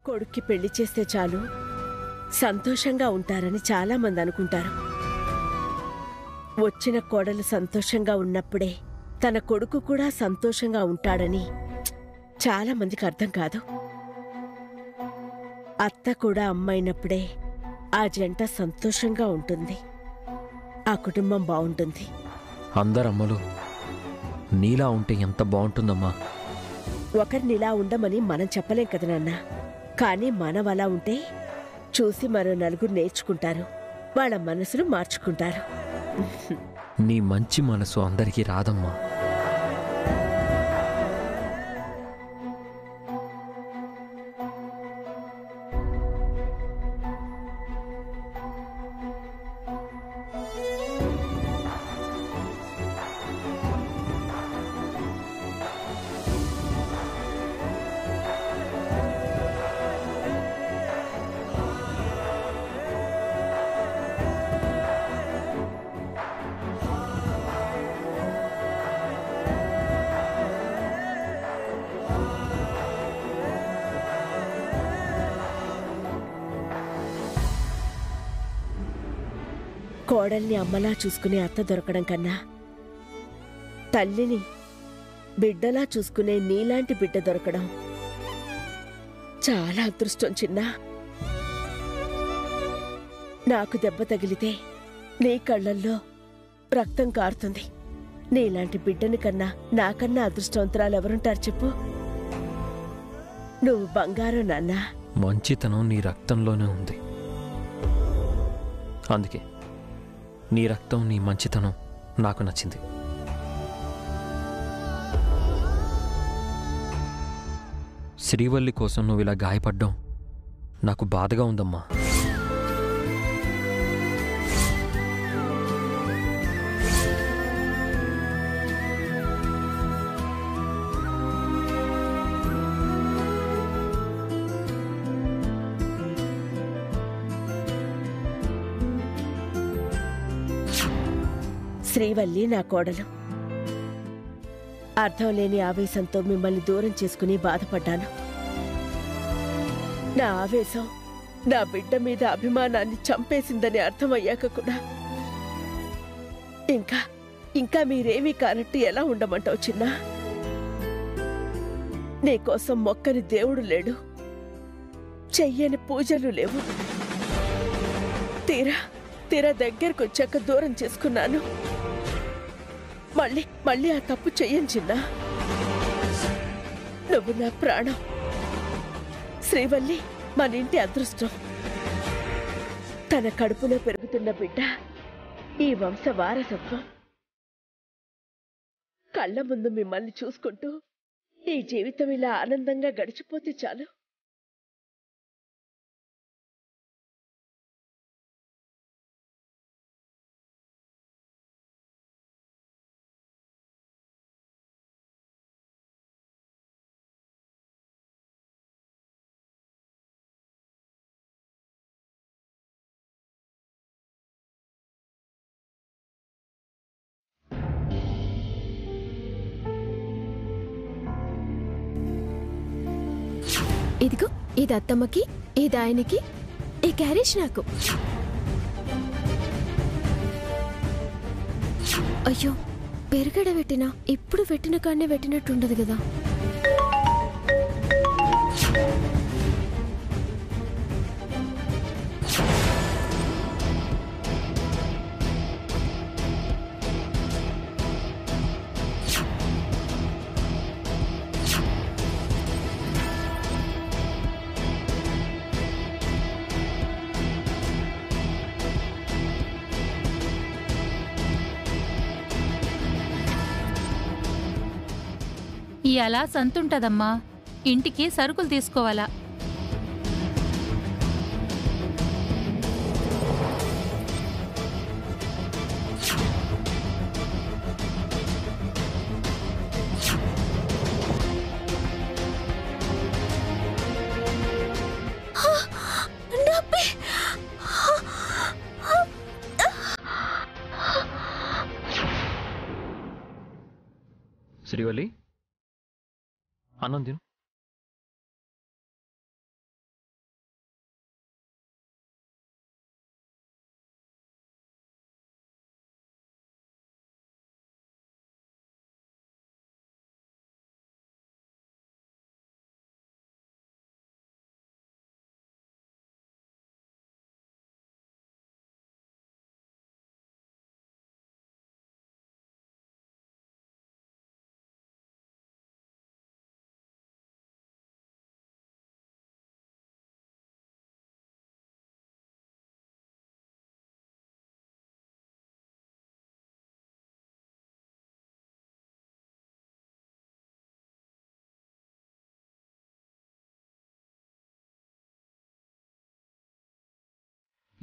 కొడుక్కి పెళ్లి చేస్తే చాలు సంతోషంగా ఉంటారని చాలామంది అనుకుంటారు. వచ్చిన కోడలు సంతోషంగా ఉన్నప్పుడే తన కొడుకు కూడా సంతోషంగా ఉంటాడని చాలామందికి అర్థం కాదు. అత్త కూడా అమ్మైనప్పుడే ఆ జంట సంతోషంగా ఉంటుంది, ఆ కుటుంబం బావుంటుంది. అందరమ్మలు నీలా ఉంటే ఎంత బావుంటుందమ్మా. ఒకరినిలా ఉండమని మనం చెప్పలేం కదా నాన్న. కానీ మనం అలా ఉంటే చూసి మరో నలుగురు నేర్చుకుంటారు, వాళ్ళ మనసులు మార్చుకుంటారు. నీ మంచి మనసు అందరికీ రాదమ్మా. కోడల్ని అమ్మలా చూసుకునే అత్త దొరకడం కన్నా తల్లిని బిడ్డలా చూసుకునే నీలాంటి బిడ్డ దొరకడం చాలా అదృష్టం చిన్నా. నాకు దెబ్బ తగిలితే నీ కళ్ళల్లో రక్తం కారుతుంది. నీలాంటి బిడ్డని కన్నా నాకన్నా అదృష్టవంతురాలు ఎవరుంటారు చెప్పు? నువ్వు బంగారం నాన్నా. మంచితనం నీ రక్తంలోనే ఉంది. అందుకే నీ రక్తం, నీ మంచితనం నాకు నచ్చింది. శ్రీవల్లి కోసం నువ్వు ఇలా గాయపడ్డం నాకు బాధగా ఉందమ్మా. శ్రీవల్లి నా కోడలు. అర్థం లేని ఆవేశంతో మిమ్మల్ని దూరం చేసుకుని బాధపడ్డాను. నా ఆవేశం నా బిడ్డ మీద అభిమానాన్ని చంపేసిందని అర్థమయ్యాక కూడా ఇంకా మీరేమీ కానట్టు ఎలా ఉండమంటావు చిన్నా? నీకోసం మొక్కని దేవుడు లేడు, చెయ్యని పూజలు లేవు. తీరా దగ్గరకొచ్చాక దూరం చేసుకున్నాను. మళ్ళీ ఆ తప్పు చెయ్యను చిన్నా. నువ్వు నా ప్రాణం. శ్రీవల్లి మన ఇంటి అదృష్టం. తన కడుపులో పెరుగుతున్న బిడ్డ ఈ వంశ వారసత్వం. కళ్ళ ముందు మిమ్మల్ని చూసుకుంటూ ఈ జీవితం ఇలా ఆనందంగా గడిచిపోతే చాలు. ఇదిగో, ఇది అత్తమ్మకి, ఇది ఆయనకి, ఈ క్యారేజ్ నాకు. అయ్యో, పెరగడ పెట్టినా ఇప్పుడు పెట్టిన కాడనే పెట్టినట్టుండదు కదా. ఇయాల సంతుంటదమ్మా, ఇంటికి సరుకులు తీసుకోవాలా. శ్రీవల్లి, అన్నం తిను.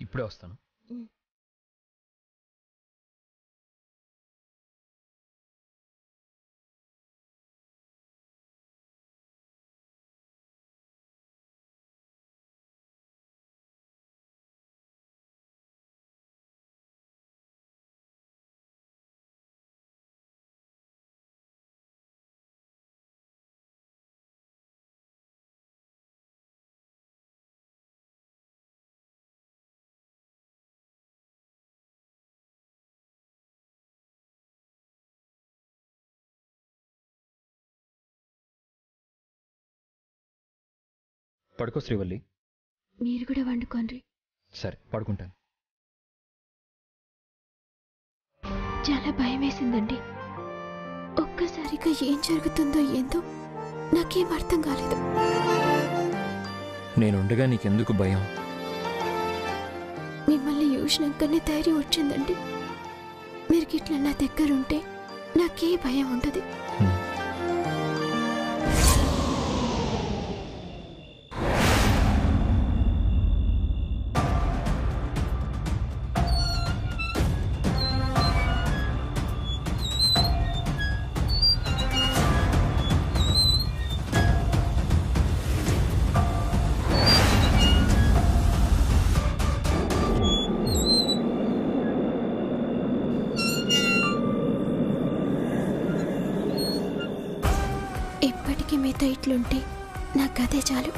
ఇప్పుడే వస్తాను. పడుకో శ్రీవల్లి. మీరు కూడా వండుకోండి. సరే పడుకుంటాను. చాలా భయం వేసిందండి. ఒక్కసారిగా ఏం జరుగుతుందో ఏందో నాకేం అర్థం కాలేదు. నేనుండగా నీకెందుకు భయం? మిమ్మల్ని చూసినాకనే ధైర్యం వచ్చిందండి. మీరు ఇట్లా నా దగ్గరుంటే నాకే భయం ఉండదు. ఇప్పటికీ మీతో ఇట్లుంటే నాకు అదే చాలు.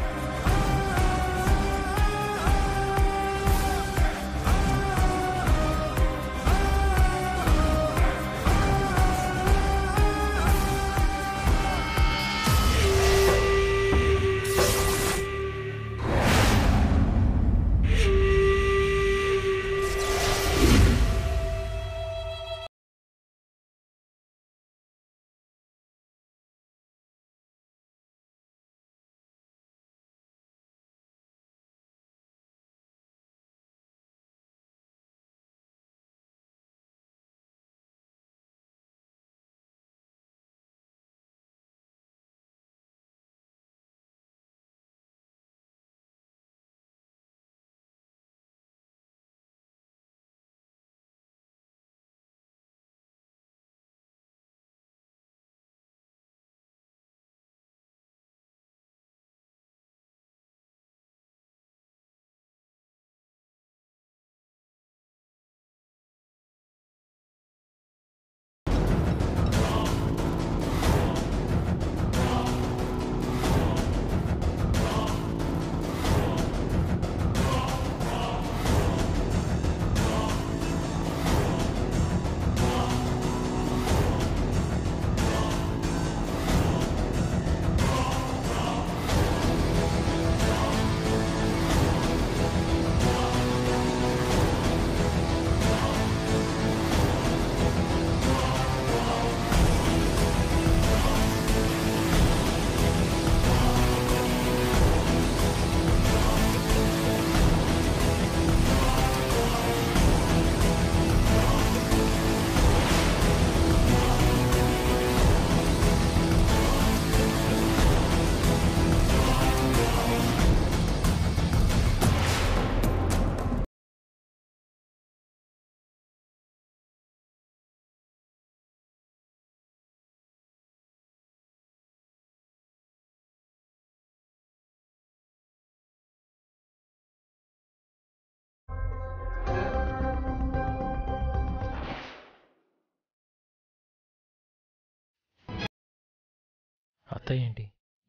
అత్తయ్య ఏంటి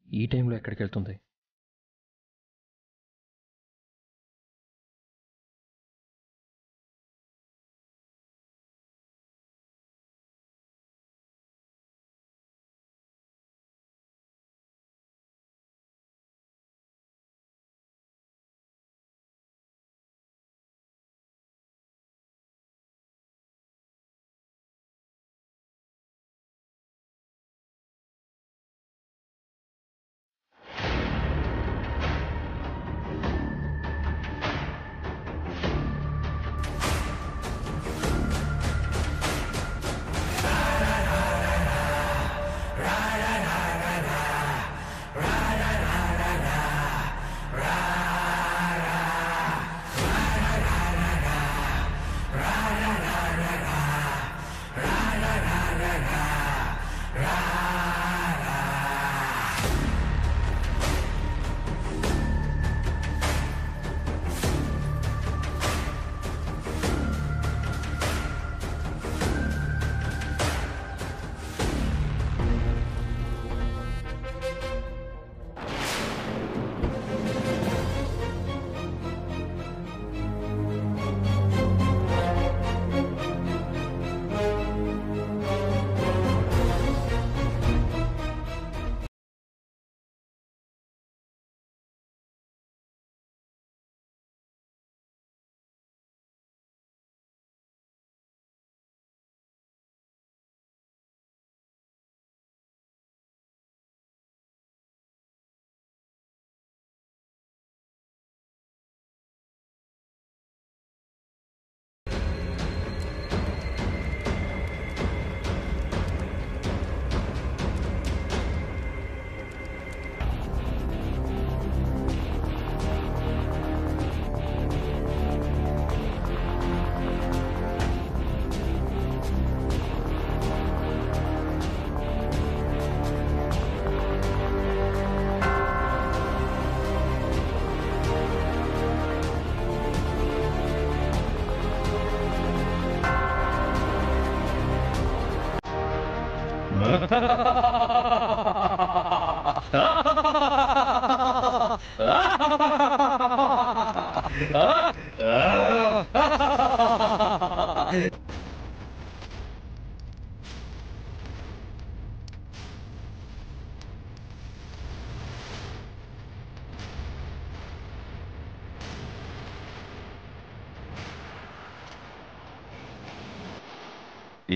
ఈ టైంలో ఎక్కడికి వెళ్తుంది?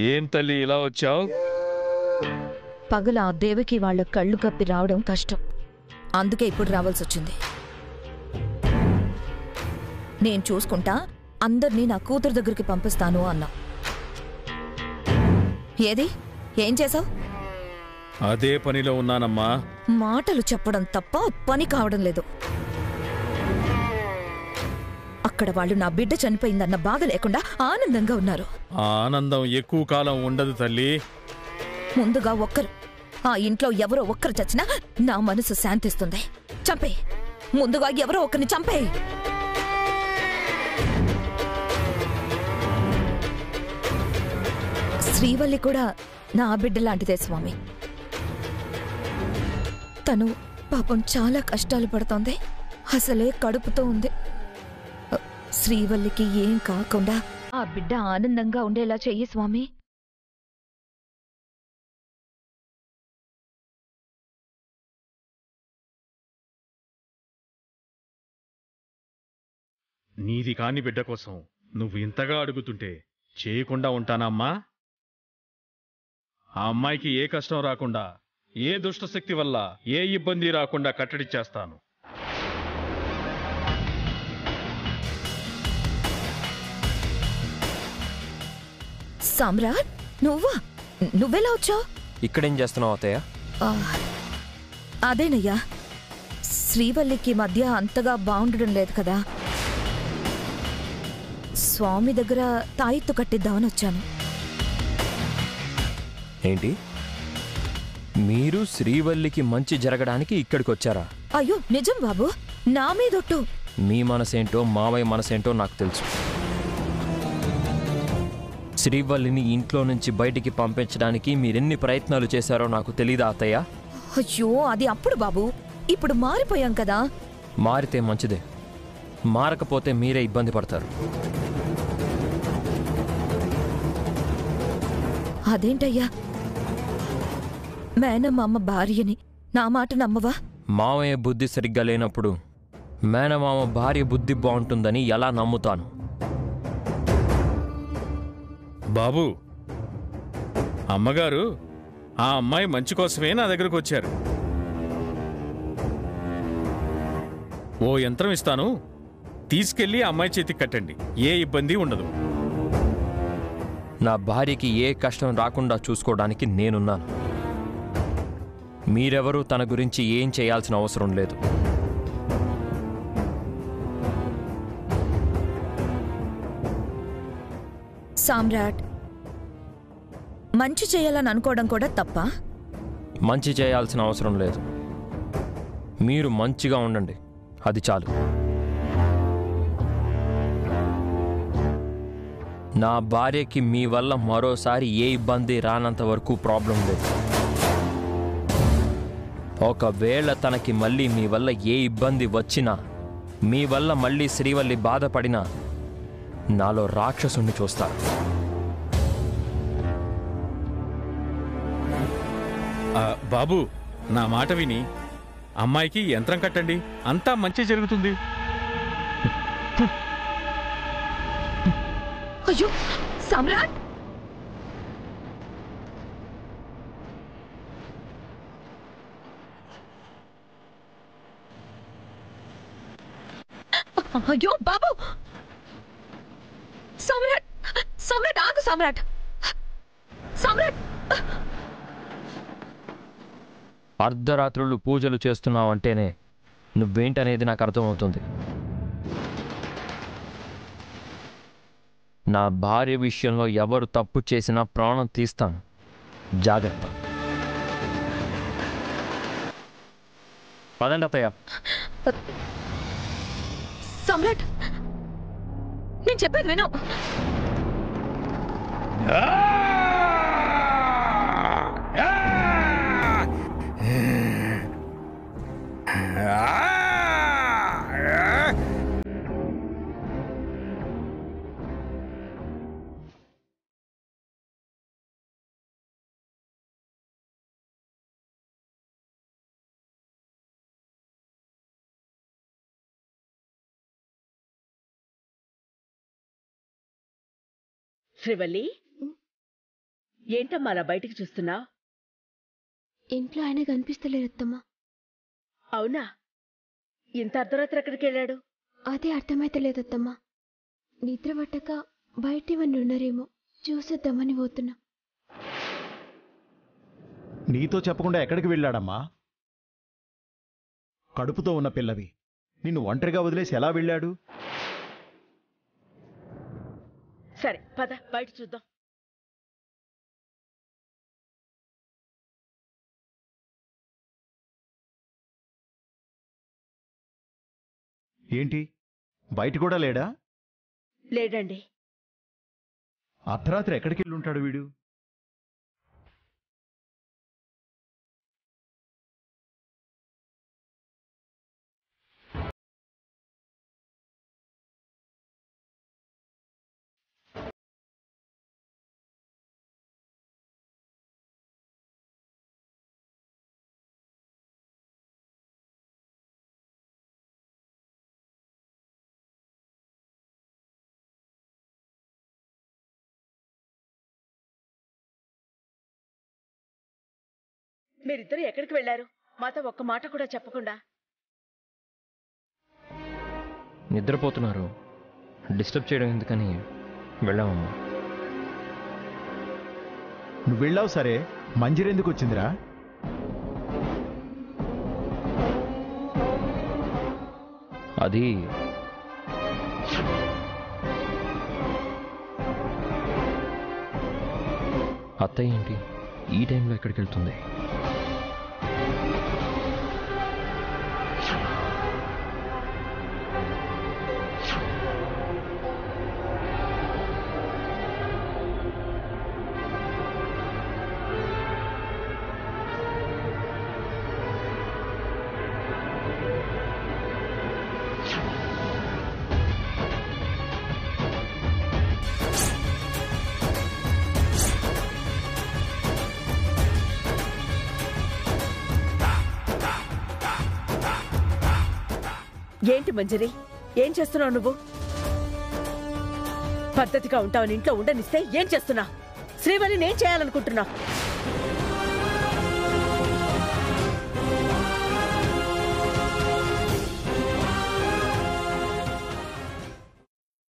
ఏం తల్లి ఇలా వచ్చావు? పగల ఆ దేవికి వాళ్ళ కళ్ళు కప్పి రావడం కష్టం, అందుకే ఇప్పుడు రావాల్సి వచ్చింది. నేను చూసుకుంటా, అందర్నీ నా కూతురు దగ్గరికి పంపిస్తాను అన్నా. ఏది ఏం చేసావు? అదే పనిలో ఉన్నానమ్మా. మాటలు చెప్పడం తప్ప పని కావడం లేదు. అక్కడ వాళ్ళు నా బిడ్డ చనిపోయిందన్న బాధ లేకుండా ఆనందంగా ఉన్నారు. ఆనందం ఎక్కువ కాలం ఉండదు తల్లి. ముందుగా ఆ ఇంట్లో ఎవరో ఒక్కరు చచ్చినా నా మనసు శాంతిస్తుంది. చంపే, ముందుగా ఎవరో ఒకరిని చంపే. శ్రీవల్లి కూడా నా బిడ్డ లాంటిదే స్వామి. తను పాపం చాలా కష్టాలు పడుతోంది, అసలే కడుపుతో ఉంది. శ్రీవల్లికి ఏం కాకుండా ఆ బిడ్డ ఆనందంగా ఉండేలా చెయ్యి స్వామి. నీది కాని బిడ్డ కోసం నువ్వు ఇంతగా అడుగుతుంటే చేయకుండా ఉంటానమ్మా? ఆ అమ్మాయికి ఏ కష్టం రాకుండా, ఏ దుష్టశక్తి వల్ల ఏ ఇబ్బంది రాకుండా కట్టడి చేస్తాను. సామ్రాట్, నువ్వెలా వచ్చావు? ఇక్కడేం చేస్తున్నావు అత్తయ్య? అదేనయ్యా, శ్రీవల్లికి మధ్య అంతగా బాగుండడం లేదు కదా, స్వామి దగ్గర తాయిత్తు కట్టిద్దామని వచ్చాను. ఏంటి, మీరు శ్రీవల్లికి మంచి జరగడానికి ఇక్కడికి వచ్చారా? అయ్యో నిజం బాబు, నా మీదొట్టు. మీ మనసేంటో మావయ్య మనసేంటో నాకు తెలుసు. శ్రీవల్లిని ఇంట్లో నుంచి బయటికి పంపించడానికి మీరెన్ని ప్రయత్నాలు చేశారో నాకు తెలీదా అత్తయ్య? అయ్యో అది అప్పుడు బాబు, ఇప్పుడు మారిపోయాం కదా. మారితే మంచిదే, మారకపోతే మీరే ఇబ్బంది పడతారు. అదేంటయ్యా, మేనమామ భార్యని, నా మాట నమ్మవా? మావయ్య బుద్ధి సరిగ్గా లేనప్పుడు మేనమామ భార్య బుద్ధి బాగుంటుందని ఎలా నమ్ముతాను? బాబు, అమ్మగారు ఆ అమ్మాయి మంచి కోసమే నా దగ్గరకు వచ్చారు. ఓ యంత్రం ఇస్తాను, తీసుకెళ్లి అమ్మాయి చేతికి కట్టండి, ఏ ఇబ్బంది ఉండదు. నా భార్యకి ఏ కష్టం రాకుండా చూసుకోవడానికి నేనున్నాను. మీరెవరూ తన గురించి ఏం చేయాల్సిన అవసరం లేదు. సామ్రాట్, మంచి చేయాలని అనుకోవడం కూడా తప్ప? మంచి చేయాల్సిన అవసరం లేదు, మీరు మంచిగా ఉండండి, అది చాలు. నా భార్యకి మీ వల్ల మరోసారి ఏ ఇబ్బంది రానంత వరకు ప్రాబ్లం లేదు. ఒకవేళ తనకి మళ్ళీ మీ వల్ల ఏ ఇబ్బంది వచ్చినా, మీ వల్ల మళ్ళీ శ్రీవల్లి బాధపడినా, నాలో రాక్షసుణ్ణి చూస్తారు. బాబు, నా మాట విని అమ్మాయికి యంత్రం కట్టండి, అంతా మంచి జరుగుతుంది. అయ్యో సామ్రాట్, అయ్యో బాబు, సామ్రాట్, సామ్రాట్ ఆగు, సామ్రాట్, సామ్రాట్. అర్ధరాత్రులు పూజలు చేస్తున్నావంటేనే నువ్వేంటనేది నాకు అర్థమవుతుంది. నా భార్య విషయంలో ఎవరు తప్పు చేసినా ప్రాణం తీస్తాను, జాగ్రత్త. పదండి అత్తయ్య. సమ్రాట్, నేను చెప్పేది విను. ఆ శ్రీవల్లి, ఏంటమ్మా అలా బయటికి చూస్తున్నా? ఇంట్లో ఆయన కనిపిస్తలేరు అత్తమ్మా. అవునా? ఇంత అర్ధరాత్రి ఎక్కడికి వెళ్ళాడు? అదే అర్థమైతలేదత్తమ్మా. నిద్ర పట్టక బయట ఏమన్నా ఉన్నారేమో చూసేద్దామని పోతున్నా. నీతో చెప్పకుండా ఎక్కడికి వెళ్ళాడమ్మా? కడుపుతో ఉన్న పిల్లవి నిన్ను ఒంటరిగా వదిలేసి ఎలా వెళ్ళాడు? సరే పద, బయట చూద్దాం. ఏంటి, బయట కూడా లేడా? లేడండి. అర్ధరాత్రి ఎక్కడికి వెళ్ళుంటాడు వీడు? మీరిద్దరు ఎక్కడికి వెళ్ళారు? మాతో ఒక్క మాట కూడా చెప్పకుండా. నిద్రపోతున్నారు, డిస్టర్బ్ చేయడం ఎందుకని వెళ్ళామమ్మా. నువ్వు వెళ్ళావు సరే, మంజిరెందుకు వచ్చిందిరా? అది అత్తయ్య ఏంటి ఈ టైంలో ఎక్కడికి వెళ్తుంది? ఏంటి మంజరి, ఏం చేస్తున్నావు నువ్వు? పద్ధతిగా ఉంటావని ఇంట్లో ఉండనిస్తే ఏం చేస్తున్నా? శ్రీవల్లిని ఏం చేయాలనుకుంటున్నావు?